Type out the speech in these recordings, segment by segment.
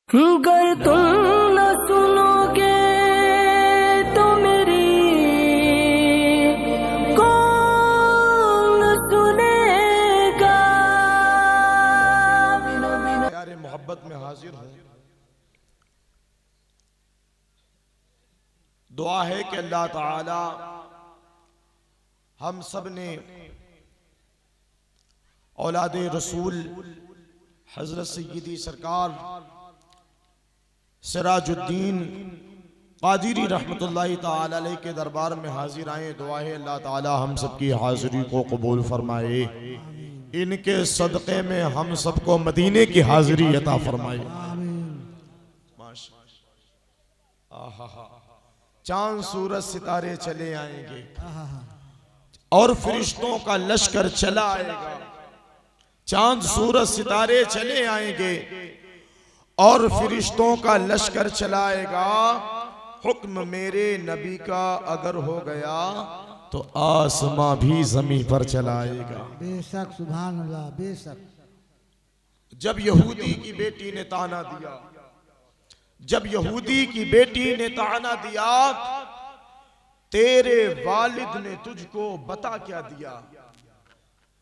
गर तुम न सुनोगे तो मेरी कौन सुनेगा। प्यारे मोहब्बत में हाजिर हूं। दुआ है कि अल्लाह ताला हम सब ने औलादे रसूल हजरत सय्यदी सरकार सिराजुद्दीन कादिरी रहमतुल्लाहि ताला अलैह के दरबार में हाजिर आए। दुआ है अल्लाह ताला हम सबकी हाजिरी को कबूल फरमाए, इनके सदक़े में हम सबको मदीने की हाजिरी अता फरमाए। चांद सूरज सितारे चले आएंगे और फरिश्तों का लश्कर चला आएगा। चांद सूरज सितारे चले आएंगे और फरिश्तों का लश्कर चलाएगा। हुक्म मेरे नबी का अगर हो गया तो आसमां भी जमीन पर चलाएगा। बेशक, सुभान अल्लाह, बेशक। जब यहूदी की बेटी ने ताना दिया, जब यहूदी की बेटी ने ताना दिया, तेरे वालिद ने तुझको बता क्या दिया।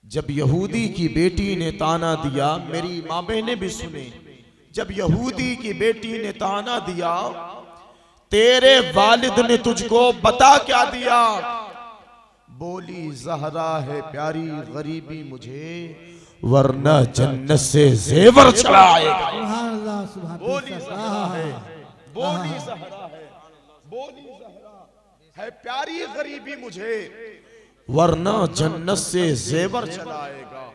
जब यहूदी की बेटी ने ताना दिया, मेरी माँ बहनें भी सुने, जब यहूदी की बेटी ने ताना दिया, तेरे वालिद ने तुझको बता क्या दिया। बोली जहरा है प्यारी गरीबी मुझे, वरना जन्नत से जेवर चला आएगा। बोली जहरा है, बोली जहरा है, बोली जहरा है प्यारी गरीबी मुझे, वरना जन्नत से जेवर चला आएगा।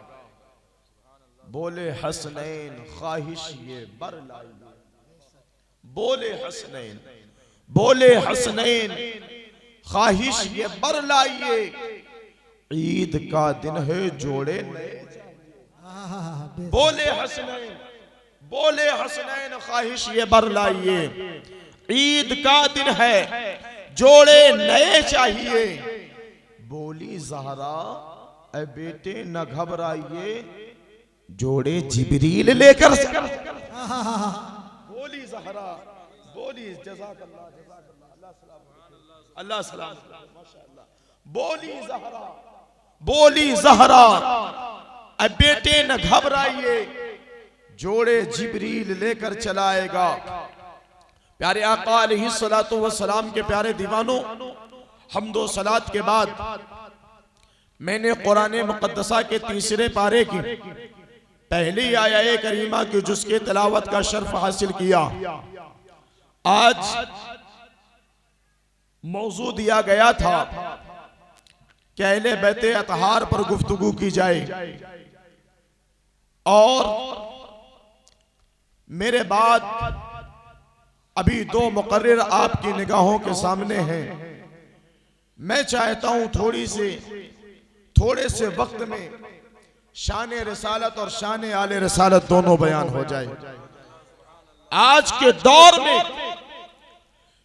बोले हसनैन ख्वाहिश ये बर लाइए, बोले हसनैन, बोले हसनैन ख्वाहिश ये बर लाइए। ईद का दिन है जोड़े नए, बोले हसनैन, बोले हसनैन ख्वाहिश ये बर लाइए। ईद का दिन है जोड़े नए चाहिए। बोली जहरा ऐ बेटे न घबराइए, जोड़े जिब्रील लेकर। बोली जहरा, बोली जज़ाकल्लाह, जज़ाकल्लाह, अल्लाह सलाम, माशाअल्लाह। बोली जहरा, बोली जहरा ऐ बेटे न घबराइए, जोड़े जिब्रील लेकर चलाएगा। प्यारे आका अलैहिस्सलातु वस्सलाम के प्यारे दीवानों, हम्दो सलात के बाद मैंने कुरान मुक़द्दसा के तीसरे पारे की पहली आया करीमा की जुज़ तिलावत का शर्फ हासिल किया। आज मौजू दिया गया था कि अहले बैते अतहार पर गुफ्तगू की जाए, और मेरे बाद अभी दो मुकर्रिर आपकी निगाहों के सामने हैं। मैं चाहता हूं थोड़े से वक्त में शान रिसालत और शान आले रिसालत दोनों बयान हो जाए। आज के दौर में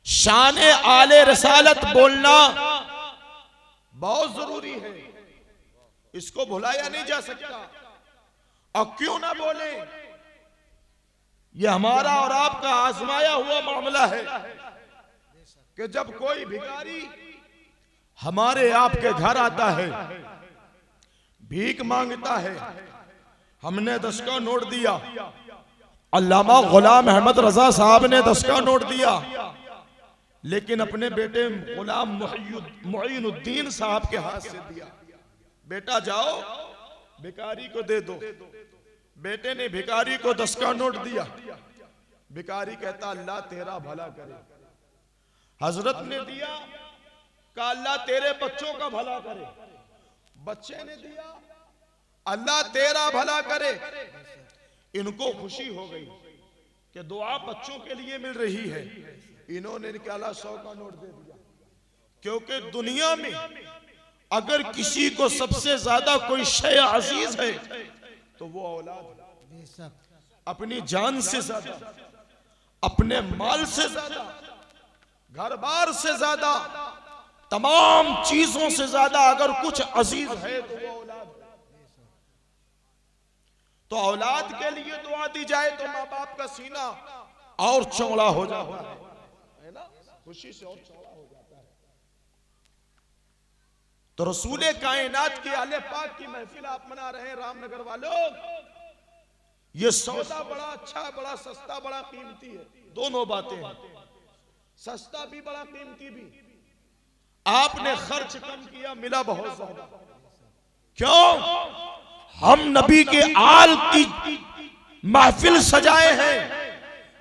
शान आले रिसालत बोलना बहुत जरूरी है, इसको भुलाया नहीं जा सकता। और क्यों ना बोले, यह हमारा और आपका आजमाया हुआ मामला है कि जब कोई भिखारी हमारे आपके घर आता है, भीख मांगता है, हमने 10 का नोट दिया, अल्लामा गुलाम अहमद रजा साहब ने 10 का नोट दिया, लेकिन अपने बेटे गुलाम मुईनुद्दीन साहब के हाथ से दिया। बेटा जाओ भिखारी को दे दो। बेटे ने भिखारी को 10 का नोट दिया। भिखारी कहता अल्लाह तेरा भला करे। हजरत ने दिया, कहा अल्लाह तेरे बच्चों का भला करे। बच्चे ने दिया, अल्लाह तेरा भला करे। इनको खुशी हो गई कि दुआ बच्चों के लिए मिल रही है। इन्होंने निकाला 100 का नोट दे दिया, क्योंकि दुनिया में अगर किसी को सबसे ज्यादा कोई शय अजीज है तो वो औलाद। अपनी जान से ज्यादा, अपने माल से ज्यादा, घर बार से ज्यादा, तमाम चीजों से ज्यादा अगर कुछ अजीज है तो वो औलाद। तो औलाद के लिए दुआ दी जाए तो माँ बाप का सीना और चौड़ा हो जाता है ना, खुशी से और चौड़ा हो जाता है। तो रसूले कायनात के आले पाक की महफिल आप मना रहे हैं रामनगर वालों, ये सौदा बड़ा अच्छा, बड़ा सस्ता, बड़ा कीमती है। दोनों बातें हैं, सस्ता भी बड़ा कीमती भी। आपने खर्च कम किया, मिला बहुत ज्यादा। क्यों? हम नबी के आल की महफिल सजाए हैं।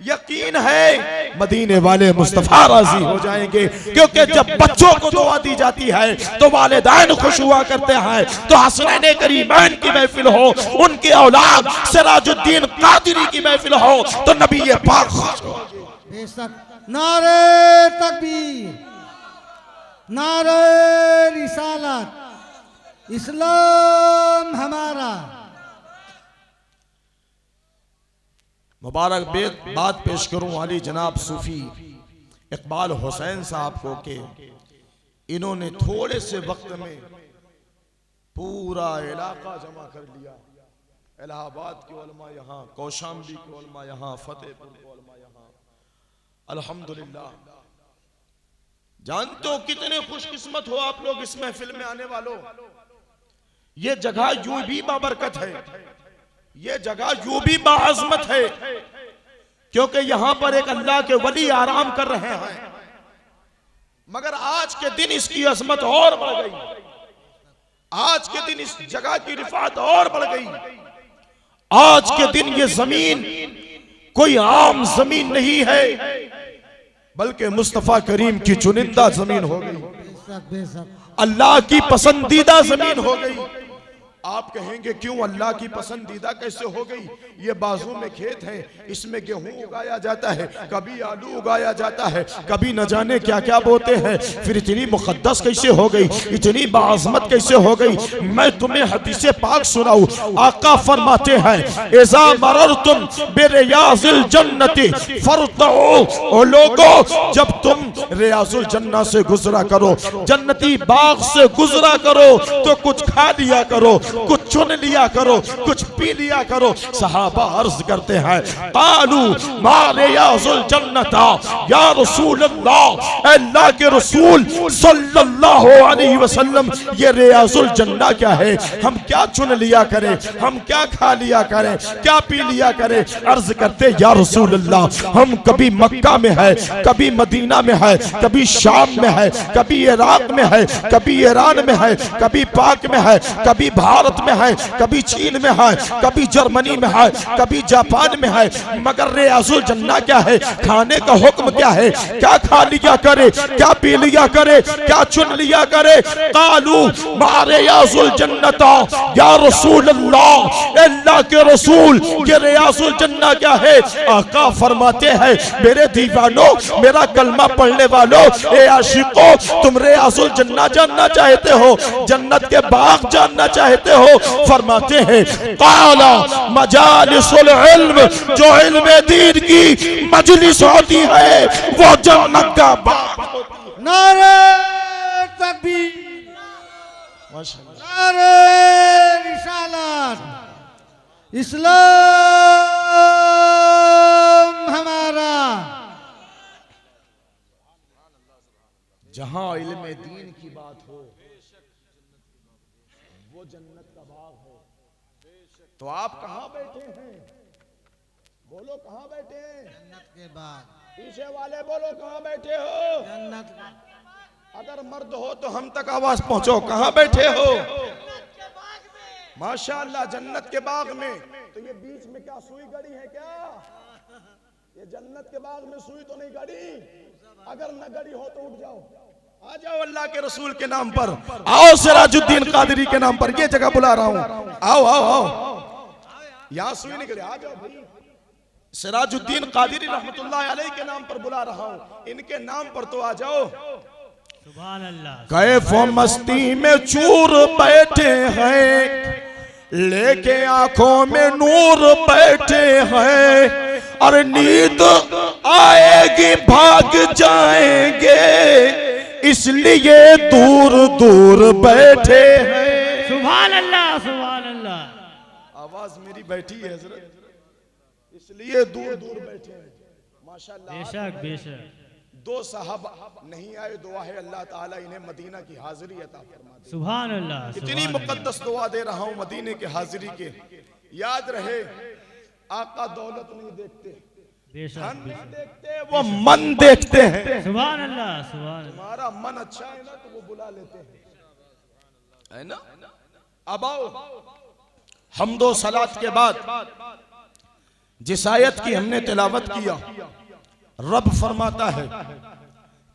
यकीन है मदीने वाले मुस्तफा राजी हो जाएंगे, क्योंकि जब बच्चों को दुआ दी जाती है तो वालिदैन खुश हुआ करते हैं। तो हसनैन करीमैन की महफिल हो, उनके औलाद सिराजुद्दीन कादरी की महफिल हो, तो नबी ये पाक खुश हो। बेशक। नारे तकबीर, नारे रिसालत, इस्लाम हमारा। मुबारक बात पेश करूं वाली जनाब सूफी इकबाल हुसैन साहब को के इन्होंने थोड़े से वक्त में पूरा इलाका जमा कर लिया। इलाहाबाद के उलमा यहाँ, कौशाम्बी के उलमा यहाँ, फतेहपुर के उलमा यहाँ। अल्हम्दुलिल्लाह। जानते हो कितने खुशकिस्मत हो आप लोग इस महफिल में आने वालों। ये जगह यूं भी बाबरकत है, ये जगह यूं भी बाअज़मत है, क्योंकि यहां पर एक अल्लाह के वली आराम कर रहे हैं। मगर आज के दिन इसकी अजमत और बढ़ गई, आज के दिन इस जगह की रिफात और बढ़ गई। आज के दिन ये जमीन कोई आम जमीन नहीं है, बल्कि मुस्तफा करीम की चुनिंदा जमीन हो गई, बेशक बेशक। अल्लाह की पसंदीदा जमीन हो गई। आप कहेंगे क्यों अल्लाह की पसंदीदा कैसे हो गई? ये बाजू में खेत है, इसमें गेहूं उगाया जाता है, कभी आलू उगाया जाता है, कभी न जाने क्या क्या बोते हैं, फिर इतनी मुकद्दस कैसे हो गई, इतनी बाअज़मत कैसे हो गई? मैं तुम्हें हदीस पाक सुनाऊं। आका फरमाते हैं, इज़ा मररतुम बिरियाज़िल जन्नति फरतऊ। ओ लोगों, जब तुम रियाज़ुल जन्नत से गुजरा करो, जन्नती बाग से गुजरा करो, तो कुछ खा लिया करो, कुछ चुन लिया करो, कुछ पी लिया करो। सहाबा अर्ज करते हैं, कालू मा रियाज़ुल जन्नता या रसूल अल्लाह, अल्लाह के रसूल सल्लल्लाहु अलैहि वसल्लम, ये रियाज़ुल जन्नत क्या है? हम क्या चुन लिया करें, हम क्या खा लिया करें, क्या पी लिया करें? अर्ज करते, या रसूल अल्लाह, हम कभी मक्का में है, कभी मदीना में है, कभी शाम में है, कभी इराक में है, कभी ईरान में है, कभी पाक में है, कभी भारत में है, कभी चीन में है, कभी जर्मनी में है, कभी जापान में है। मगर रियाज़ुल जन्नत क्या है? खाने का हुक्म क्या है? क्या खा लिया करे, क्या पी लिया करे, क्या चुन लिया करे? कालू मा रियाज़ुल जन्नत या रसूल अल्लाह, अल्लाह के रसूल, ये रियाज़ुल जन्नत क्या है? आका फरमाते हैं, मेरे दीवानों, मेरा कलमा पढ़ने वालों, ए आशिकों, तुम रियाज़ुल जन्नत जानना चाहते हो, जन्नत के बाग जानना चाहते हो? फरमाते हैं, काला मजालिसुल इल्म, जो इल्म दीन की मजलिस होती है वो जन्नत का बाग होती है। नारे तकबीर, नारे रिसालत, इस्लाम हमारा। जहां इल्म दीन की बात हो वो जन्नत का बाग है। तो आप कहां बैठे हैं? बोलो कहां बैठे हैं? जन्नत के बाद। पीछे वाले बोलो कहां बैठे हो? जन्नत। अगर मर्द हो तो हम तक आवाज पहुंचो, कहां बैठे हो? माशाअल्लाह, जन्नत के बाग में। तो ये बीच में क्या सुई गड़ी है क्या? ये जन्नत के बाग में सुई तो नहीं गड़ी? अगर न गड़ी हो तो उठ जाओ, आ जाओ अल्लाह के रसूल के नाम पर, आओ सिराजुद्दीन कादरी के नाम पर। ये जगह बुला रहा हूं, आओ आओ आओ, यहां सुई नहीं गड़ी, आ जाओ भाई। सिराजुद्दीन कादरी रहमतुल्लाह अलैह के नाम पर बुला रहा हूं, इनके नाम पर तो आ जाओ। सुभान अल्लाह। कैफो मस्ती में चूर बैठे हैं, लेके आंखों में नूर बैठे हैं, और नींद आएगी भाग जाएंगे, इसलिए दूर दूर बैठे हैं। सुभान अल्लाह, सुभान अल्लाह। आवाज मेरी बैठी है हजरत, इसलिए दूर दूर बैठे हैं। माशाल्लाह। बेशक बेशक। दो साहब नहीं आए, दुआ है अल्लाह ताला इन्हें मदीना की हाजिरी अता फरमा दे। सुभान अल्लाह। इतनी मुकद्दस दुआ दे रहा हूं मदीने के हाजिरी के। याद रहे, आका दौलत नहीं देखते, बेशक धन नहीं बेशक। देखते, वो मन देखते हैं। सुभान अल्लाह सुभान अल्लाह। तुम्हारा मन अच्छा है ना तो वो बुला लेते हैं, है ना। अब आओ, हम्दो सलात के बाद जिस आयत की हमने तिलावत किया, रब फरमाता है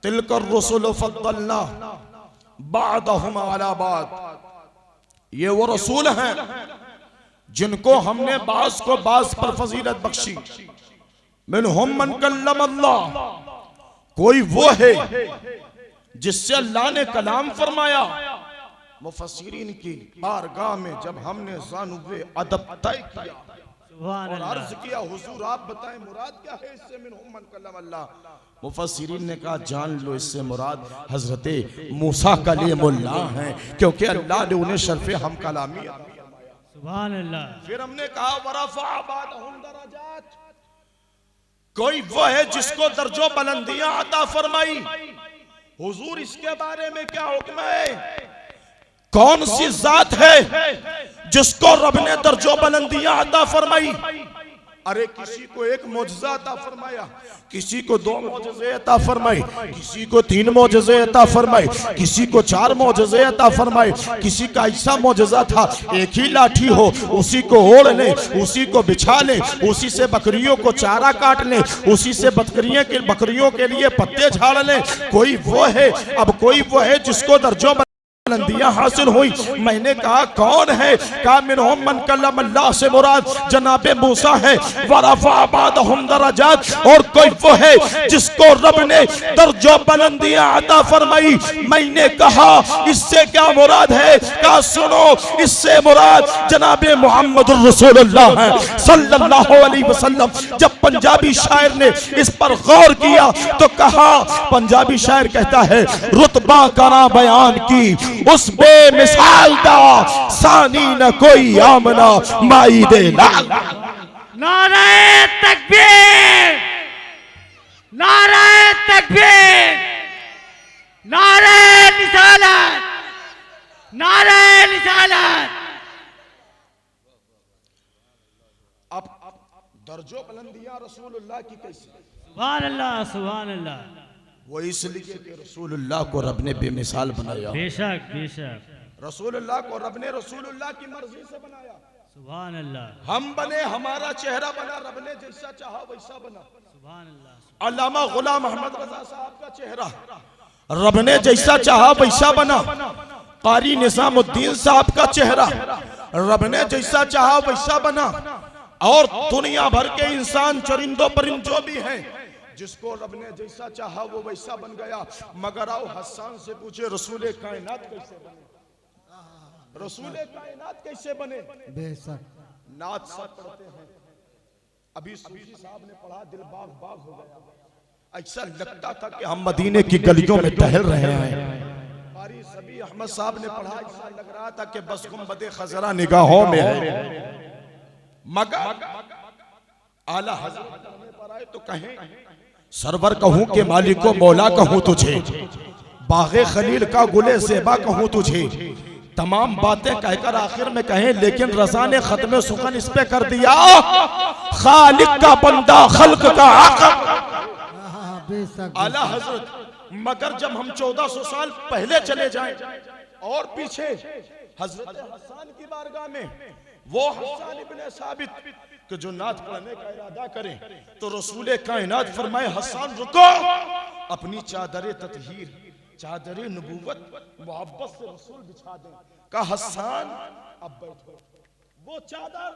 तिलकर रसूल फद्दलना बादहुम अला बाद, ये वो रसूल हैं जिनको हमने बास को बास पर फजीलत बख्शी। मिनहुम मन कल्लम अल्लाह, कोई वो है जिससे अल्लाह ने कलाम फरमाया। मुफस्सिरीन की बारगाह में जब हमने ज़ानुबे अदब तय किया सुभान और अल्लाह। अर्ज किया, हुजूर आप बताएं मुराद क्या है इससे, मिनहुम मन कल्लम अल्लाह। मुफस्सिरीन ने कहा जान लो, इससे मुराद हजरत मूसा कलीमुल्लाह हैं, क्योंकि अल्लाह ने उन्हें शर्फ़े हम कलामी अता फरमाया। सुभान अल्लाह। फिर हमने कहा वरफ़अ बादहुम दरजात, कोई वो है जिसको दर्जो बुलंदियां अता फरमाई। हुजूर इसके बारे में क्या हुक्म है? कौन सी जात है जिसको रब ने दर्जो बुलंदियां अता फरमाई? अरे किसी को एक मोजज़ा अता फरमाया, किसी को 2 मोजज़े अता फरमाए, किसी को 3 मोजज़े अता फरमाए, किसी को 4 मोजज़े अता फरमाए। किसी का ऐसा मोजज़ा था एक ही लाठी हो, उसी को ओढ़ ले, उसी को बिछा ले, उसी से बकरियों को चारा काट ले, उसी से बकरियों के लिए पत्ते झाड़ ले। कोई वो है, अब कोई वो है जिसको दर्जो बुलंदियां हासिल हुई। मैंने कहा कौन है? कहा मिनहुम मन कल्लम अल्लाह से मुराद जनाबे मूसा है। वरफ़अ बादहुम दरजात, और कोई वो है जिसको रब ने दर्जो बुलंदियां अता फरमाई। मैंने कहा इससे क्या मुराद है? कहा सुनो, इससे मुराद जनाबे मुहम्मदुर रसूलुल्लाह है सल्लल्लाहु अलैहि वसल्लम। जब पंजाबी शायर ने इस पर गौर किया तो कहा, पंजाबी शायर कहता है रुतबा करा बयान की उस बेमिसाल दा, सानी न कोई आमना माई दे लाल। नारे तकबीर, नारे तकबीर, नारे रिसालत, नारे रिसालत। अब दर्जो बुलंदियां रसूलुल्लाह की कैसी? सुभान अल्लाह सुभान अल्लाह। वो इसलिए कि रसूलुल्लाह को रब ने बेमिसाल बनाया। बेशक बेशक। रसूलुल्लाह को रब ने रसूलुल्लाह की मर्जी से बनाया। सुभान अल्लाह। हम बने, हमारा चेहरा बना, रब ने जैसा चाहा वैसा बना। सुभान अल्लाह। अल्लामा गुलाम अहमद रजा साहब का चेहरा रब ने जैसा चाहा वैसा बना। कारी निजामुद्दीन साहब का चेहरा रब ने जैसा चाहा वैसा बना। और दुनिया भर के इंसान, चरिंदों परिंदों भी हैं, जिसको रब ने जैसा चाहा वो वैसा बन गया। मगर आओ हसन से पूछे रसूले कायनात कैसे बने? रसूले कायनात कैसे बने? बेशक। नात सब पढ़ते हैं, अभी सूफी साहब ने पढ़ा, दिल बाग बाग हो गया। ऐसा लगता था कि हम मदीने की गलियों में टहल रहे हैं। कारी सबी अहमद साहब ने पढ़ा, ऐसा लग रहा था कि बस गुंबदे खजरा निगाहों में है। मगर आला हज़रत पर आए तो कहें सरवर कहूं के मालिको मौला कहूं तुझे, बागे खलील का गुले ज़ेबा कहूं तुझे। तमाम बातें कहकर आखिर में कहें लेकिन रज़ा ने खत्म सुखन इस पे कर दिया, खालिक का बंदा खल्क का आका। बेशक। आला हजरत। मगर जब हम 1400 साल पहले चले जाएं और पीछे हजरत हसन की बारगाह में, वो हसन इब्ने साबित कि जो नात पढ़ने का इरादा करें तो रसूले कायनात फरमाए हसन रुको, अपनी चादर ततहीर, चादर नबूवत मोहब्बत से रसूल बिछा दें। का हसन अब बैठो। वो चादर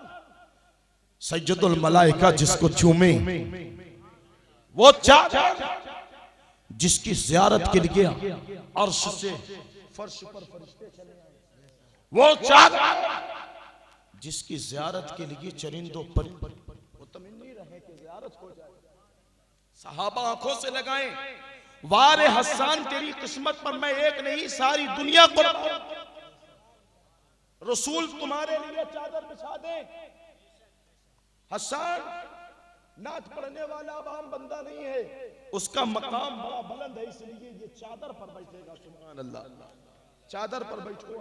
सैयदुल मलाइका जिसको चूमे, वो चादर जिसकी ज़ियारत के लिए अर्श से फर्श पर फरिश्ते चले आए, वो चादर जिसकी ज़ियारत के लिए चरिंदों पर मुतमन्नी रहे कि ज़ियारत हो जाए। सहाबा आंखों से लगाएं, वारे हसन तेरी किस्मत पर मैं एक नहीं सारी दुनिया को रसूल तुम्हारे लिए चादर बिछा दे। हसन नात पढ़ने वाला अब आम बंदा नहीं है, उसका मकाम बड़ा बुलंद है, इसलिए ये चादर पर बैठेगा। सुभान अल्लाह, चादर पर बैठो।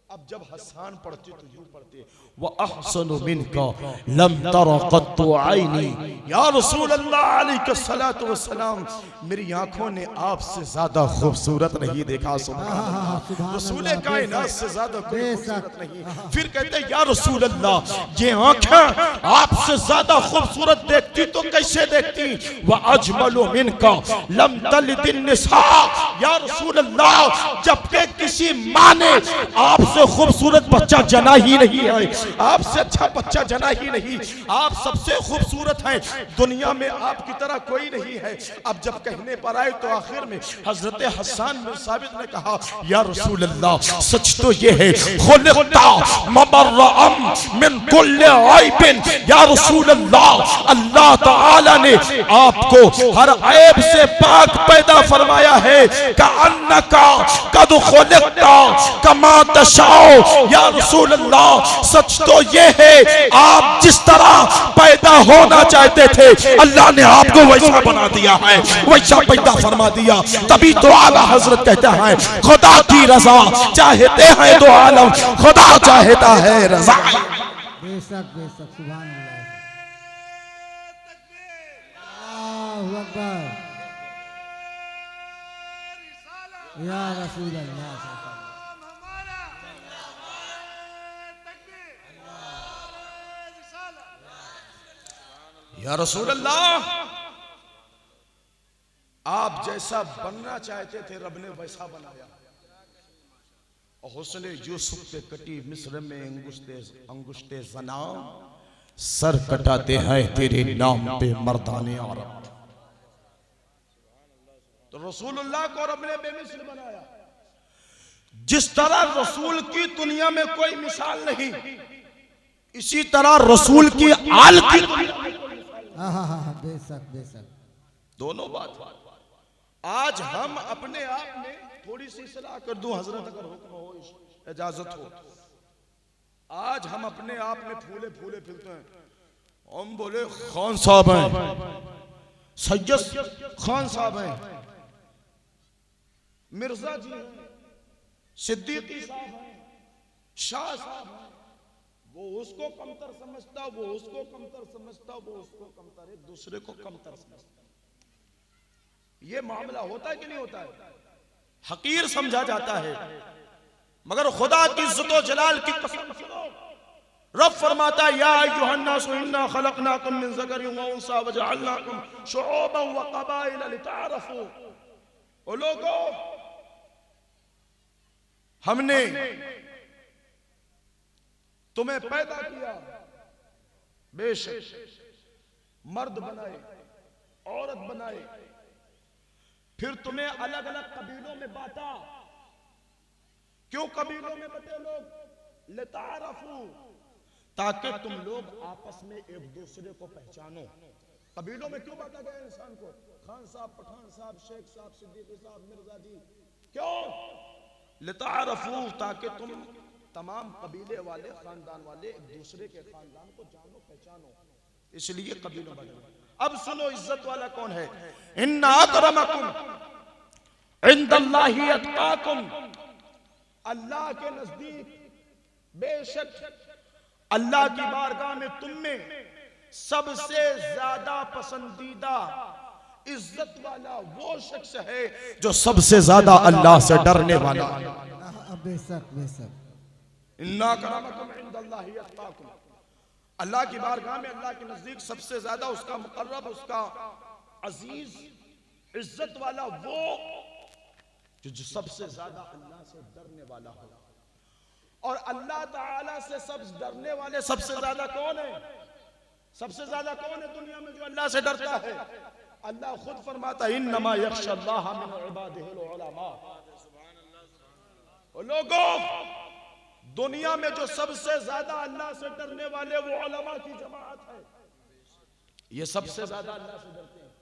अब जब हसन पढ़ते तो यूं पढ़ते, व अहसनु मिनका लम तरा कत्तु आईनी, या रसूल अल्लाह अलैहिस्सलातु वस्सलाम, मेरी आंखों ने आपसे ज्यादा खूबसूरत नहीं देखा। सुभान रसूल कायनात से ज्यादा खूबसूरत नहीं। फिर कहते या रसूल अल्लाह, ये आंखें आपसे ज्यादा खूबसूरत देखती तो कैसे देखती? व अजमलु मिनका लम तलिदिन निसा, या रसूल अल्लाह, जबकि किसी मां ने आपसे खूबसूरत बच्चा जना ही नहीं है, आपसे अच्छा बच्चा जना ही नहीं, आप सबसे खूबसूरत हैं, दुनिया में आपकी तरह कोई नहीं है। अब जब कहने पर आए तो आखिर में हजरत हसन बिन साबित ने कहा, या रसूल अल्लाह, सच तो ये है, खुलिक़ता मबर्रअम मिन कुल्लि ऐबिन, या रसूल अल्लाह, अल्लाह ताला ने आपको हर ऐब से पाक पैदा फरमाया है। कअन्नका कद खुलिक़ता कमा तशा, या रसूल अल्लाह, सच तो ये है, आप जिस तरह पैदा होना चाहते थे अल्लाह ने आपको वैसा बना दिया है, वैसा पैदा फरमा दिया। तभी तो आला हजरत कहते हैं, खुदा की रजा चाहते हैं तो आलम खुदा चाहता है रजा। बेशक बेशक, सुभान अल्लाह, अल्लाहु अकबर, या रसूल अल्लाह। या रसूल अल्लाह, आप जैसा बनना चाहते थे रब ने वैसा बनाया। और हुस्न यूसुफ पे कटी मिस्र में अंगुश्ते जना, सर कटाते हैं तेरे नाम पे मर्दाने अरब। तो रसूलुल्लाह को रब ने बेमिसल बनाया। जिस तरह रसूल की दुनिया में कोई मिसाल नहीं, इसी तरह रसूल की आल की बेशक बेशक, दोनों बात। आज हम अपने आप में थोड़ी सी सलाह कर दूं हजरत, अगर हुक्म हो, इजाजत हो, आज हम अपने आप में फूले फूले फिरते हैं। हम बोले खान साहब हैं, सैयद खान साहब हैं, मिर्जा जी हैं, सिद्दीकी साहब हैं, शाह साहब हैं। वो उसको कमतर समझता, वो उसको कमतर समझता, वो उसको कमतर, एक दूसरे को कमतर समझता। ये मामला होता है कि नहीं होता है? हकीर समझा जाता है, मगर खुदा की इज्जत व जलाल की कसम सुनो, रब फरमाता है, या अय्युहन्नास इन्ना खलक़नाकुम मिन ज़करिन व उन्सा व जअलनाकुम शुऊबन व क़बाइल लितअरफू। ओ लोगों, हमने तुम्हें पैदा किया, बेशक मर्द बनाए, औरत बनाए, फिर तुम्हें अलग अलग कबीलों में बांटा। क्यों कबीलों में बटे लोग? लितारफू, ताकि तुम लोग आपस में एक दूसरे को पहचानो। कबीलों में क्यों बांटा गया इंसान को? खान साहब, पठान साहब, शेख साहब, सिद्दीकी साहब, मिर्जा जी, क्यों? लितारफू, ताकि तुम तमाम कबीले वाले, खानदान वाले एक दूसरे के खानदान को जानो पहचानो, इसलिए कबीलों बदले। अब सुनो, इज्जत वाला कौन है? इन्ना अकरमकुम इंदल्लाहि अत्काकुम, अल्लाह के नजदीक बेशक अल्लाह की बारगाह में तुम में सबसे ज्यादा पसंदीदा इज्जत वाला वो शख्स है जो सबसे ज्यादा अल्लाह से डरने वाला। बेशक बेशक, इन्ना अकरमकुम इंदल्लाहि अत्काकुम, अल्लाह की बारगाह में अल्लाह के नजदीक सबसे ज्यादा उसका मुकर्रब, उसका अजीज, इज्जत वाला वो जो सबसे ज्यादा अल्लाह से डरने वाला हो। और अल्लाह ताला से सब डरने वाले सबसे ज्यादा कौन है? सबसे ज्यादा कौन है दुनिया में जो अल्लाह से डरता है? अल्लाह खुद फरमाता है, इन्नमा यख्शल्लाह मिन इबादिहिल उलमा। लोगों, दुनिया में जो सबसे ज्यादा अल्लाह से डरने वाले वो उलमा की जमात है। ये सबसे ज्यादा अल्लाह से डरते हैं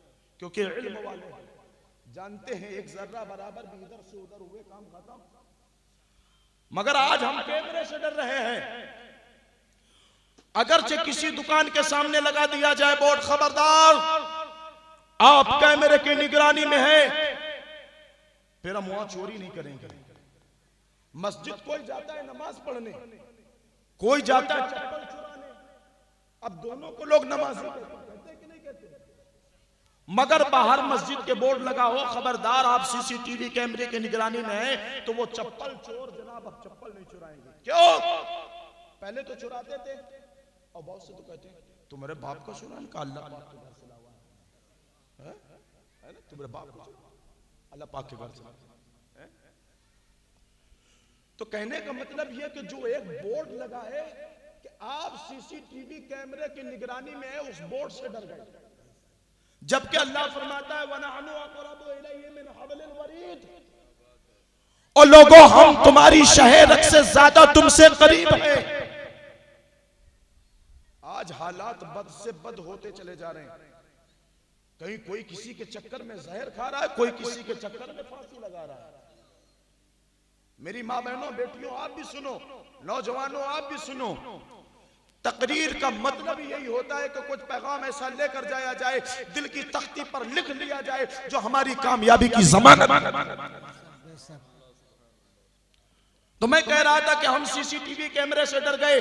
क्योंकि इल्म वाले हैं, जानते हैं एक जर्रा बराबर भी इधर से उधर हुए काम खत्म। मगर आज हम कैमरे से डर रहे हैं, अगरचे किसी दुकान के सामने लगा दिया जाए बोर्ड, खबरदार आप कैमरे की निगरानी में है, फिर हम वहां चोरी नहीं करेंगे। मस्जिद कोई जाता है नमाज पढ़ने, कोई जाता है चप्पल चुराने, अब दोनों को लोग नमाज कहते हैं कि नहीं कहते? मगर बाहर मस्जिद के बोर्ड लगा हो, खबरदार आप सीसीटीवी कैमरे की निगरानी में है, तो वो चप्पल चोर जनाब अब चप्पल नहीं चुराएंगे। क्यों? पहले तो चुराते थे और बहुत से तो कहते हैं तुम्हारे बाप का सुना का अल्लाह पाक के घर से लावा है ना, तुम्हारे बाप का अल्लाह पाक के घर से। तो कहने का मतलब यह कि जो एक बोर्ड लगा है कि आप सीसीटीवी कैमरे की निगरानी में है, उस बोर्ड से डर गए, जबकि अल्लाह फरमाता है वनहनु अक़रबु इलैहि मिन हब्लिल वरीद, और लोगों हम तुम्हारी शहरक से ज्यादा तुमसे करीब हैं। आज हालात बद से बद होते चले जा रहे हैं। कहीं कोई किसी के चक्कर में जहर खा रहा है, कोई किसी के चक्कर में फांसी लगा रहा है। मेरी माँ बहनों बेटियों आप भी सुनो, नौजवानों आप भी सुनो, तकरीर का मतलब यही होता है कि कुछ पैगाम ऐसा लेकर जाया जाए, दिल की तख्ती पर लिख लिया जाए जो हमारी कामयाबी की जमानत। तो मैं कह रहा था कि हम सीसीटीवी कैमरे से डर गए,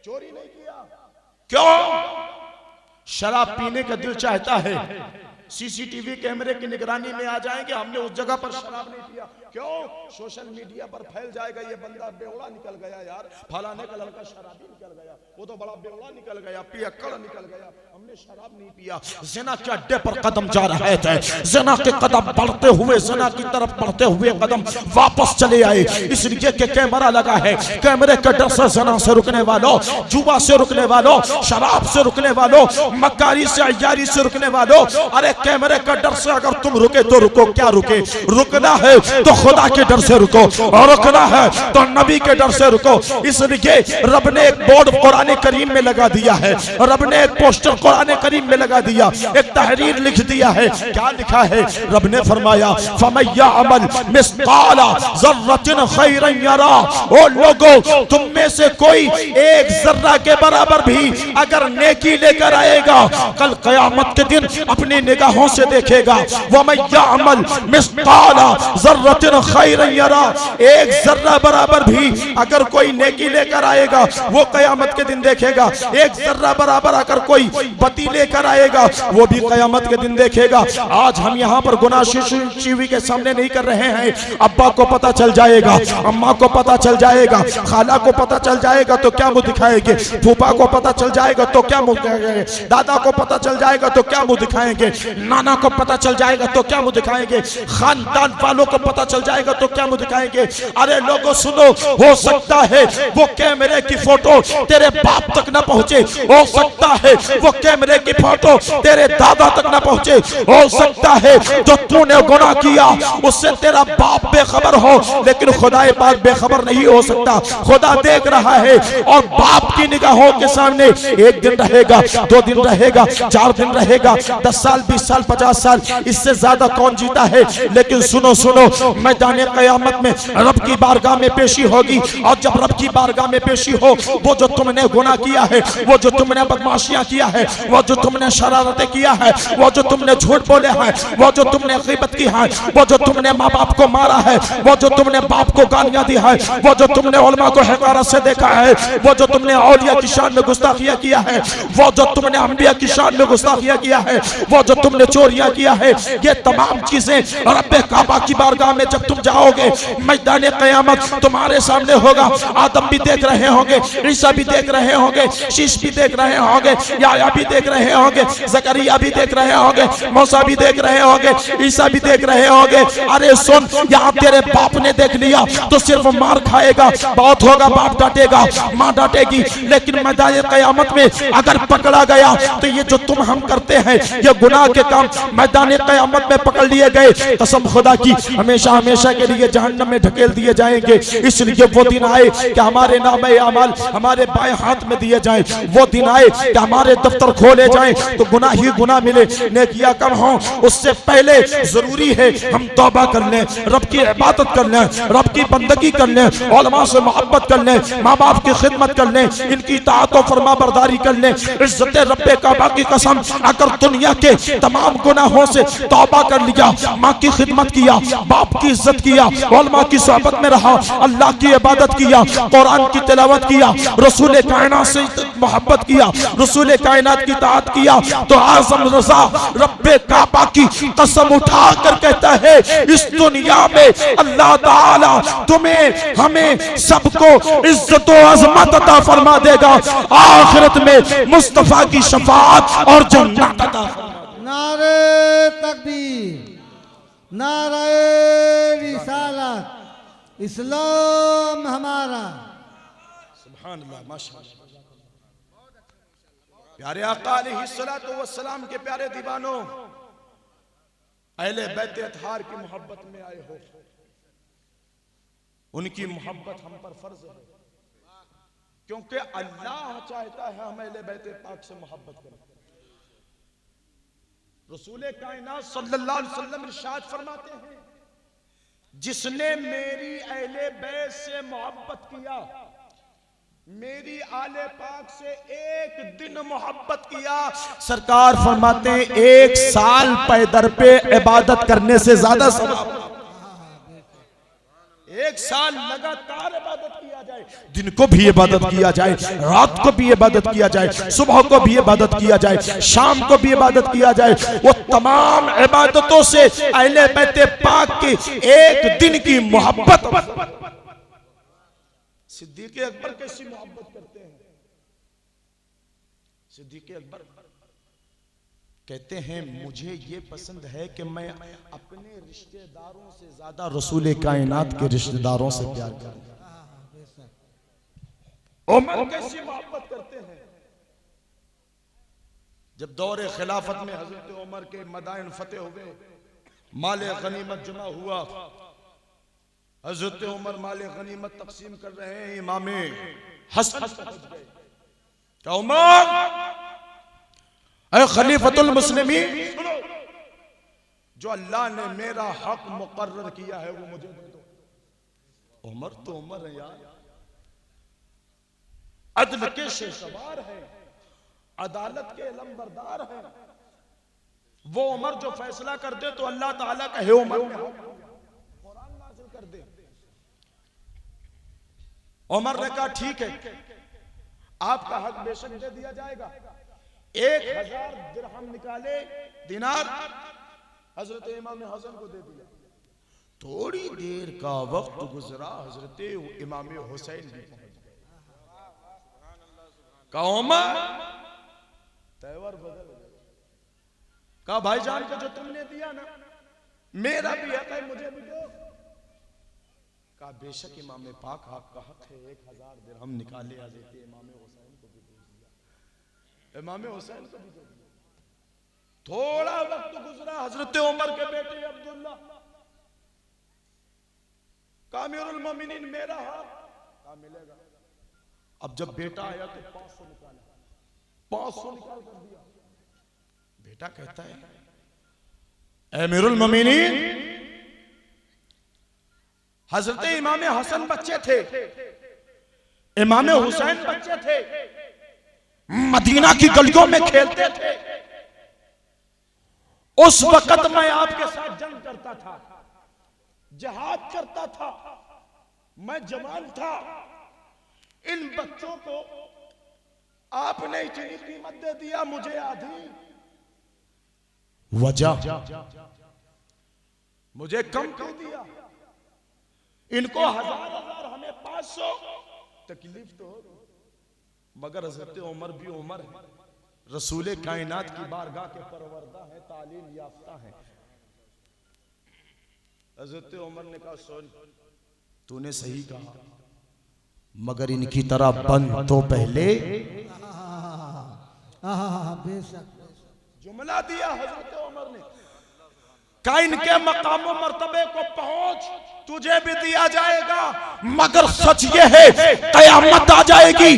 चोरी नहीं किया। क्यों? शराब पीने का दिल चाहता है, सीसीटीवी कैमरे की निगरानी में आ जाएंगे, हमने उस जगह पर शराब नहीं पिया। क्यों? सोशल मीडिया पर फैल जाएगा ये बंदा बेवड़ा निकल गया यार, फलाने का लड़का शराबी निकल गया, वो तो बड़ा बेवड़ा निकल गया, पियक्कड़ निकल गया, हमने शराब नहीं पिया। ज़िना के अड्डे पर कदम जा रहे थे, ज़िना के कदम बढ़ते हुए, ज़िना की तरफ बढ़ते हुए कदम वापस चले आए, इसलिए कि कैमरा लगा है। कैमरे के डर से ज़िना से रुकने वालों, जुआ से रुकने वालों, शराब से रुकने वालों, मक्कारी से अय्यारी से रुकने वालों, अरे कैमरे के डर से अगर तुम रुके तो रुको, क्या रुके? रुकना है तो खुदा के डर से रुको, और रुकना है तो नबी के डर से रुको। इसलिए रब ने एक बोर्ड कुरान करीम में लगा दिया है, रब ने एक पोस्टर कुरान करीम में लगा दिया, एक तहरीर लिख दिया है। क्या लिखा है? रब ने फरमाया फमन यअमल मिस्काल ज़र्रतिन खैरन यरा। ओ लोगों, तुम में से कोई एक जर्रा के बराबर भी अगर नेकी लेकर आएगा, कल क़यामत के दिन अपनी निगाहों से देखेगा। वमन यअमल मिस्काल ज़र्रतिन खैरन यरा, एक जर्रा बराबर भी अगर कोई नेकी लेकर आएगा वो कयामत के दिन देखेगा। एक जर्रा बराबर अगर कोई बती लेकर आएगा वो भी कयामत के दिन देखेगा। आज हम यहाँ पर गुनाह टीवी के सामने नहीं कर रहे हैं, अब्बा को पता चल जाएगा, अम्मा को पता चल जाएगा, खाला को पता चल जाएगा तो क्या मुंह दिखाएंगे, फूफा को पता चल जाएगा तो क्या मुंह दिखाएंगे, दादा को पता चल जाएगा तो क्या मुंह दिखाएंगे, नाना को पता चल जाएगा तो क्या मुंह दिखाएंगे, खानदान वालों को पता चल जाएगा तो क्या मुंह दिखाएंगे। अरे लोगों सुनो, हो सकता है वो कैमरे की फोटो तेरे बाप तक ना पहुंचे, हो सकता है वो कैमरे की फोटो तेरे दादा तक ना पहुंचे, हो सकता है जो तूने गुनाह किया उससे तेरा बाप बेखबर हो, लेकिन खुदा पाक बेखबर नहीं हो सकता। खुदा देख रहा है और बाप की निगाहों के सामने एक दिन रहेगा, 2 दिन रहेगा, 4 दिन रहेगा, 10 साल 20 साल 50 साल, इससे ज्यादा कौन जीता है। लेकिन सुनो सुनो, मैदान क़यामत में रब की बारगाह में पेशी होगी, और जब रब की बारगाह में पेशी हो, वो जो तुमने गुनाह किया है, वो जो तुमने बदमाशियां किया है, वो जो तुमने शरारतें किया है, वो जो तुमने झूठ बोले हैं, वो जो तुमने ग़ीबत की है, वो जो तुमने माँ बाप को मारा है, वो जो तुमने बाप को गालियां दी है, वो जो तुमने उलमा को हक़ारत से देखा है, वो जो तुमने औलिया की शान में गुस्ताखियां किया है, वो जो तुमने अंबिया की शान में गुस्ताखियां किया है, वो जो तुमने चोरियां किया है, ये तमाम चीजें रब्बे काबा की बारगाह में जब तुम जाओगे, मैदान क़यामत तुम्हारे सामने होगा। आदम भी देख रहे होंगे, ईसा भी देख रहे होंगे, शीश भी देख रहे होंगे, याया भी देख रहे होंगे, ज़करिया भी देख रहे होंगे, मूसा भी देख रहे होंगे, ईसा भी देख रहे होंगे। अरे सुन, यहाँ तेरे बाप ने देख लिया तो सिर्फ मार खाएगा, बहुत होगा बाप डांटेगा, माँ डांटेगी, लेकिन मैदान क़यामत में अगर पकड़ा गया तो ये जो तुम हम करते हैं ये गुनाह के काम मैदान क़यामत में पकड़ लिए गए, कसम खुदा की हमेशा हमेशा के लिए जहन्नम में ढकेल दिए जाएंगे। इसलिए वो दिन आए कि हमारे नामे अमाल हमारे बाएं हाथ में दिए जाएं, वो दिन आए कि हमारे दफ्तर खोले जाएं तो गुनाह ही गुनाह मिले, नेकियां कम हों। उससे पहले जरूरी है हम तौबा कर लें, रब की इबादत कर लें, रब की बंदगी कर लें, उलमा से मोहब्बत कर लें, माँ बाप की खिदमत कर लें, इनकी इताअत और फरमा बरदारी कर लें। इज्जत रब्बे काबा की कसम, अगर दुनिया के तमाम गुनाहों से तौबा कर लिया, माँ की खिदमत किया, बाप की इज्जत किया, उलमा की सोहबत में रहा, अल्लाह की इबादत किया, कुरान की तिलावत किया, रसूल कायनात से मोहब्बत किया, रसूल कायनात की इताअत किया, तो आज़म रज़ा रब्बे काबा की कसम उठा कर कहता है इस दुनिया में अल्लाह ताला तुम्हें हमें सबको इज्जत और अज़मत अता फरमा देगा, आखिरत में मुस्तफा की शफाअत और जन्नत अता फरमा। नारे तकबीर, नारे रिसालत, इस्लाम हमारा। सुभान अल्लाह, माशाअल्लाह। प्यारे आका अलैहिस्सलातु वस्सलाम के प्यारे दीवानों, अहले बैत अतहार की मोहब्बत में आए हो, उनकी मोहब्बत हम पर फर्ज है, क्योंकि अल्लाह चाहता है हम अहले बैत पाक से मोहब्बत करें। रसूल कायनात सल्लल्लाहु अलैहि वसल्लम इरशाद फरमाते हैं, जिसने मेरी अहले बैत से मोहब्बत किया, मेरी आले पाक से एक दिन मोहब्बत किया, सरकार फरमाते हैं एक साल पैदर पे इबादत करने से ज्यादा सवाब। एक साल लगातार इबादत किया जाए, दिन को भी इबादत किया जाए, रात को भी इबादत किया जाए, सुबह को भी इबादत किया जाए, शाम को भी इबादत किया जाए, वो तमाम इबादतों से अहले बैत पाक की एक दिन की मोहब्बत। सिद्दीक़ अकबर कैसी मोहब्बत करते हैं? सिद्दीक़ अकबर कहते हैं मुझे ये पसंद है कि मैं अपने रिश्तेदारों से ज्यादा रसूल कायनात के रिश्तेदारों से प्यार करूं। उमर कैसी मोहब्बत करते हैं? जब दौरे खिलाफत में हजरत उमर के मदाइन फतेह हुए, माले गनीमत जमा हुआ, हजरत उमर माले गनीमत तकसीम कर रहे हैं, इमामे हसन पहुंच गए। क्या उमर, ऐ खलीफतुल मुस्लिमीन, जो अल्लाह ने मेरा हक मुकर्रर किया है वो मुझे दे दो। उमर तो उमर है यार, अदल के शेषवार है, अदालत के लंबरदार है। वो उमर जो फैसला कर दे तो अल्लाह ताला का है उमर कुरान नाज़िल कर दे। उमर ने कहा ठीक है, आपका हक बेशक दे दिया जाएगा। 1000 दिरहम निकाले, दिनार, हजरत इमाम हसन को दे दिया। थोड़ी देर का वक्त गुजरा, हजरत इमाम हुसैन भी पहुंच गए। कहा उमर तेवर बदल गए। कहा भाईजान को जो तुमने दिया ना, मेरा भी हक है, मुझे भी दो। कहा बेशक इमाम पाक आपका हक है, 1000 दिरहम निकाले, हजरत इमाम हुसैन को भी दे दिया, इमाम हुसैन को भी दे दिया। थोड़ा वक्त गुजरा, हजरत उमर के बेटे अब्दुल्ला, कहा अमीरुल मोमिनीन मेरा हक, कहा मिलेगा। अब जब बेटा आया तो 500 निकाला, 500 निकाल कर दिया। बेटा कहता है अमीरुल मोमिनीन, हजरत इमाम हसन बच्चे थे, इमाम हुसैन बच्चे थे, मदीना की गलियों में खेलते थे। उस वक्त मैं आपके साथ जंग करता था, जिहाद करता था, मैं जवान था। इन बच्चों को आपने इतनी कीमत दे दिया, मुझे आधी। वजह मुझे कम क्यों दिया? इनको 1000 हमें 500, तकलीफ तो हो, मगर हजरत उमर भी उमर है, रसूल कायनात की बारगाह के परवरदा है, तालीम याफ्ता है। हजरत उमर ने कहा सुन, तूने सही कहा, मगर इनकी तरह बन तो पहले। बेशक जुमला दिया हजरत उमर ने, का इनके मकाम मर्तबे को पहुंच, तुझे भी दिया जाएगा, मगर सच ये है कयामत आ जाएगी,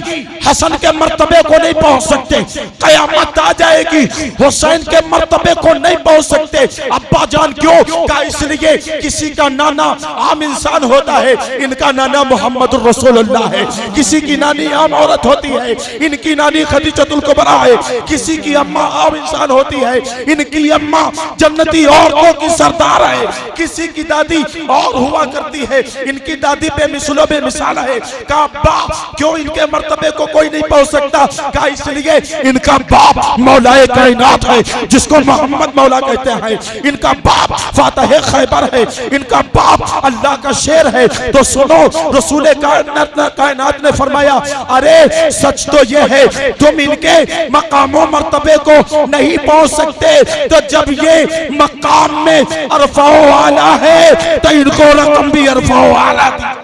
हसन के मर्तबे को नहीं पहुंच सकते, कयामत आ जाएगी, हुसैन के मर्तबे को नहीं पहुंच सकते। अब्बा जान क्यों? का इसलिए किसी का नाना आम इंसान होता है, इनका नाना मोहम्मद रसूलुल्लाह है। किसी की नानी आम औरत होती है, इनकी नानी खदीजतुल कुबरा है। किसी की अम्मा आम इंसान होती है, इनकी अम्मा जन्नती औरतों की सरदार है। किसी की दादी और हुआ करती है, इनकी दादी बेमिसलो बेमिसाल है। का बाप क्यों इनके मर्तबे को कोई नहीं पहुंच सकता? का इसलिए इनका बाप मौलाए कायनात है, जिसको मोहम्मद मौला कहते हैं। इनका बाप फातह खैबर है, इनका बाप अल्लाह का शेर है। तो सुनो, रसूल कायनात ने फरमाया, अरे सच तो ये है तुम इनके मकामों मर्तबे को नहीं पहुंच सकते, तो जब ये मकाम में अरफाओ वाला है तो इनको रकम भी अरफाओ वाला दी।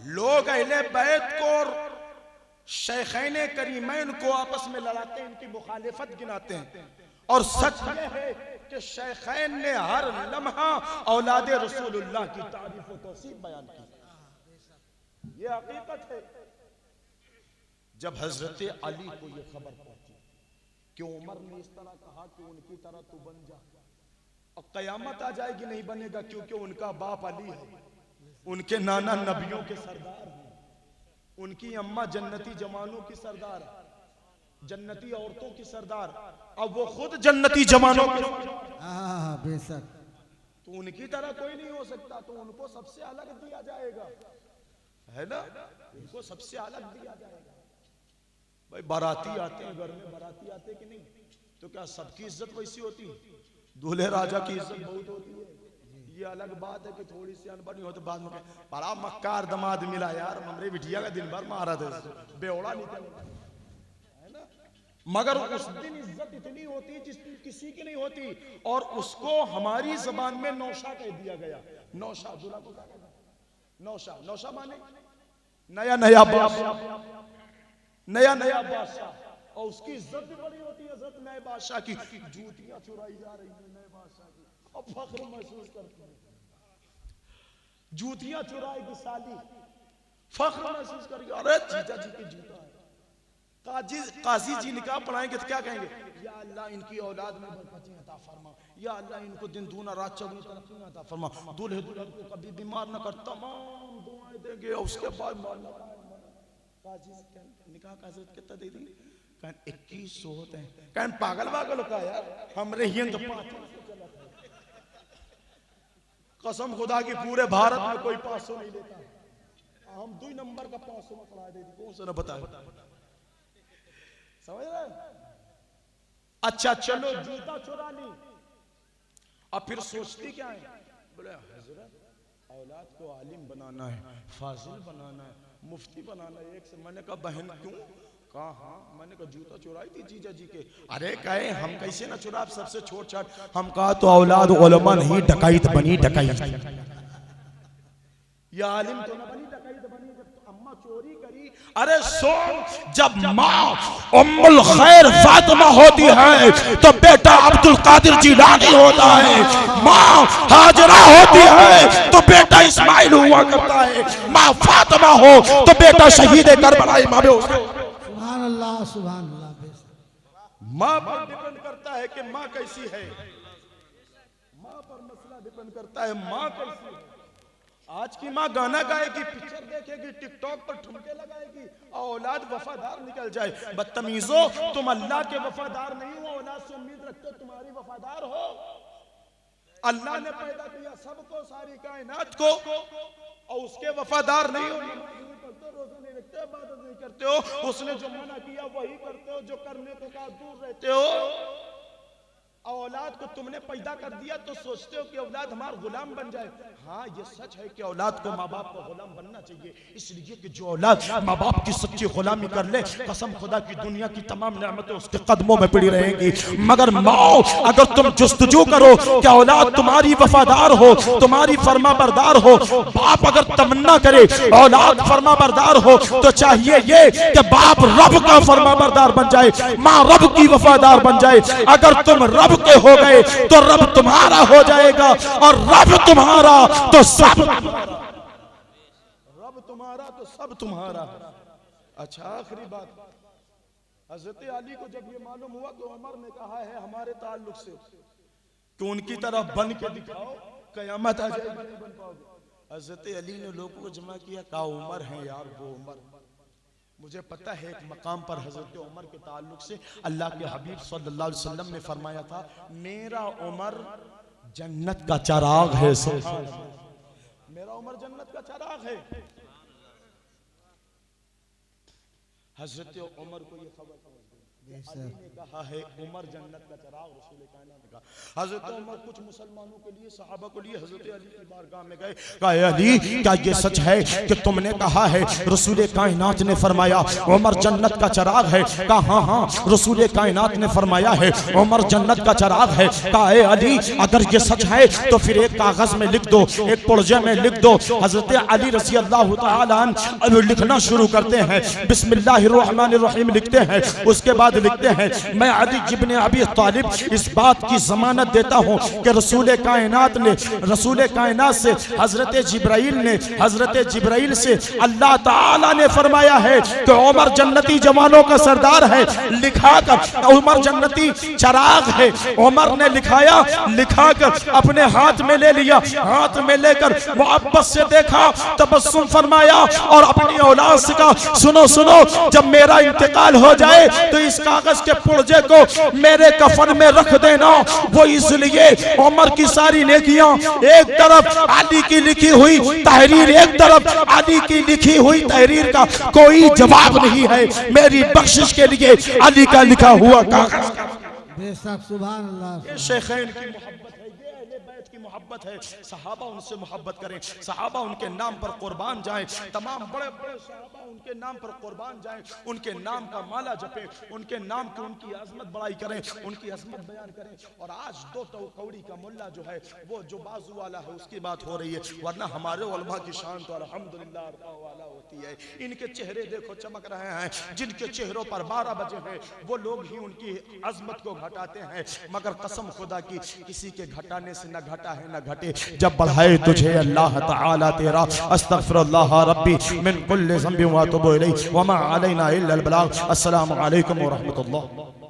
लोग अहले बैत को और शेखैन करीमैन को आपस में लड़ाते हैं, इनकी मुखालिफत गिनाते हैं। और सच ये है कि शेखैन ने हर लम्हा औलाद रसूलुल्लाह की तारीफ और तौसीफ बयान की। ये हकीकत है। जब हजरत अली को ये खबर पहुंची कि उमर ने इस तरह कहा कि उनकी तरह तू बन जा, और कयामत आ जाएगी नहीं बनेगा, क्योंकि उनका बाप अली है, उनके नाना नबियों के सरदार हैं, उनकी अम्मा जन्नती जवानों की सरदार, जन्नती औरतों की सरदार, अब वो खुद जन्नती जवानों की बेशक, तो उनकी तरह कोई नहीं हो सकता, तो उनको सबसे अलग दिया जाएगा, है ना? उनको सबसे अलग दिया जाएगा। भाई बाराती आते हैं घर में, बाराती आते कि नहीं, तो क्या सबकी इज्जत वैसी होती है? दूल्हे राजा की इज्जत बहुत होती है। ये अलग बात है कि थोड़ी सी अनबनी हो तो बाद में बड़ा मक्कार दमाद मिला यार, हमरे बिटिया का दिन भर मारा था, बेवड़ा निकल, है ना? मगर उस दिन इज्जत इतनी होती जिस दिन किसी की नहीं होती, और उसको हमारी जबान में नौशा कह दिया गया। नौशा, दूल्हा को क्या कहते हैं? नौशा। नौशा माने नया नया बादशाह, नया नया बादशाह, और उसकी इज्जत भी बड़ी होती है, इज्जत नए बादशाह की। जूतियां चुराई जा रही है नए बादशाह की, और फख्र महसूस करते हैं। जूतियां चुराएगी साली, फख्र महसूस करेगी, अरे जीजा जी की जूता है। काजी जी निकाह पढ़ाएंगे तो क्या कहेंगे? या अल्लाह इनकी औलाद में बरकतें अता फरमा, या अल्लाह इनको दिन दूना रात चौगुनी तरक्की अता फरमा, दूल्हे दुल्हन को कभी बीमार न कर, तमाम दुआएं देंगे। और उसके बाद काजी निकाह का कितना दे देंगे? 2100 होते हैं। कहन पागल पागल का यार, हमरे हिंद कसम खुदा की पूरे भारत में कोई 500 नहीं देता, हम 2 नंबर का 500 में पढ़ा दे, कौन सा न बता, समझ रहे? अच्छा चलो जूता चुरा ली, अब फिर सोचती क्या है? बोले हजरत औलाद को आलिम बनाना है, फाजिल बनाना है, मुफ्ती बनाना है। एक से मैंने कहा बहन क्यों? कहा हाँ, मैंने कहा जूता चुराई थी जीजा जी के। अरे कहे हम कैसे ना चुरा, सबसे छोट छाट। हम कहा तो औलाद उलमा नहीं डकैत बनी, डकैत या आलिम तो ना बनी, डकैत बनी जब अम्मा चोरी करी। अरे सो, जब माँ उम्मुल खैर फातिमा होती है तो बेटा अब्दुल कादिर जिलानी होता है, माँ हाजरा होती है तो बेटा इस्माइल हुआ करता है, माँ फातिमा हो तो बेटा शहीद करबला इमाम हुसैन। सुभान अल्लाह, सुभान अल्लाह। माँ पर डिपेंड करता है कि माँ कैसी है, माँ पर मसला डिपेंड करता है माँ कैसी है। आज की माँ गाना गाएगी, पिक्चर देखेगी, टिकटॉक पर ठुमके लगाएगी, औलाद वफादार निकल जाए। बदतमीजो, तुम अल्लाह के वफादार नहीं हो, औलाद से उम्मीद रखते हो तुम्हारी वफादार हो। अल्लाह ने पैदा किया सबको, सारी कायनात को, और उसके वफादार नहीं हो, रोजा नहीं रखते, इबादत नहीं करते हो, उसने जो मना किया वही करते हो, जो करने को कहा दूर रहते हो। औलाद को तुमने पैदा कर दिया तो सोचते हो कि औलाद हमारा गुलाम बन जाए। हाँ ये सच है कि औलाद को माँ बाप का गुलाम बनना चाहिए, इसलिए कि जो औलाद माँ बाप की सच्ची गुलामी कर ले, कसम खुदा की दुनिया की तमाम नेमतें उसके कदमों में पड़ी रहेंगी। मगर माओ अगर तुम जुस्तजू करो कि औलाद तुम्हारी वफादार हो, तुम्हारी फर्मा बरदार हो, बाप अगर तमन्ना करे औलाद फर्मा बरदार हो, तो चाहिए ये कि बाप रब का फर्मा बरदार बन जाए, माँ रब की वफादार बन जाए। अगर तुम रब के हो गए तो रब तुम्हारा हो जाएगा, और रब तुम्हारा तो सब तुम्हारा, रब तुम्हारा तो सब तुम्हारा। अच्छा आखिरी बात, हजरत अली को जब ये मालूम हुआ कि उमर ने कहा है हमारे ताल्लुक से कि उनकी तरह बन के दिखाओ, कयामत आ जाएगी नहीं बन पाओगे। हजरत अली ने लोगों को जमा किया, कहा उमर है यार वो उमर। मुझे पता है एक मकाम पर हजरत उमर के ताल्लुक से अल्लाह के हबीब सल्लल्लाहु अलैहि वसल्लम ने फरमाया था, मेरा उमर जन्नत का चिराग है। मेरा उमर जन्नत का चिराग है। हजरत उमर को ये खबर अली ने कहा है उमर जन्नत का चिराग, रसूल कायनात ने कहा। हजरत उमर कुछ मुसलमानों के लिए, सहाबा को लिए हजरत अली की बारगाह में गए, कहा अली क्या ये सच है कि तुमने कहा है रसूल कायनात ने फरमाया उमर जन्नत का चिराग है? कहा हाँ हाँ रसूल कायनात ने फरमाया है उमर जन्नत का चिराग है। कहा अली अगर ये सच है तो फिर एक कागज में लिख दो, एक पुर्जे में लिख दो। हजरत अली रज़ी अल्लाह तआला अन्हु लिखना शुरू करते हैं, बिस्मिल्लाहिर्रहमानिर्रहीम लिखते हैं। उसके बाद लिखते हैं, मैं अली इब्न अबी तालिब इस बात की जमानत देता हूं कि रसूल कायनात से हजरत जिब्राइल से अल्लाह ताला ने फरमाया है कि उमर जन्नती जवानों का सरदार है। लिखाकर उमर जन्नती चिराग है। उमर ने लिखाकर अपने हाथ में ले लिया, हाथ में लेकर मोहब्बत से देखा, तबस्सुम फरमाया और अपनी औलाद से कहा सुनो सुनो, जब मेरा इंतकाल हो जाए तो इस कागज के पुर्जे को मेरे कफन में रख देना। वो इसलिए उमर की सारी नेकियां एक तरफ, अली की लिखी हुई तहरीर एक तरफ, अली की लिखी हुई तहरीर का कोई जवाब नहीं है। मेरी बख्शिश के लिए अली का लिखा हुआ कागज। बेशक सुभान अल्लाह। ये शेखैन की मोहब्बत है, ये अहले बैत की मोहब्बत है। सहाबा उनसे मोहब्बत करें, सहाबा उनके नाम पर कुर्बान जाएं, तमाम बड़े बड़े सहाबा उनके नाम पर कुर्बान जाएं, उनके नाम का माला जपें, उनके नाम की उनकी अजमत बड़ाई करें, उनकी अजमत बयान करें। और आज दो कौड़ी का मुल्ला जो है वो जो बाजू वाला है उसकी बात हो रही है, वरना हमारे उलमा की शान तो अल्हम्दुलिल्लाह वाला होती है। इनके चेहरे देखो चमक रहे हैं, जिनके चेहरों पर 12 बजे हैं वो लोग ही उनकी अजमत को घटाते हैं। मगर कसम खुदा की किसी के घटाने से न घटा है न घटे। जब बढ़ाए तुझे अल्लाह ताला तेरा, अस्तगफिरुल्लाह रब्बी मिन कुल्लि ज़ंबि व अतूबु इलैहि व मा अलैना इल्ला अल बलाग। अस्सलामु अलैकुम व रहमतुल्लाह।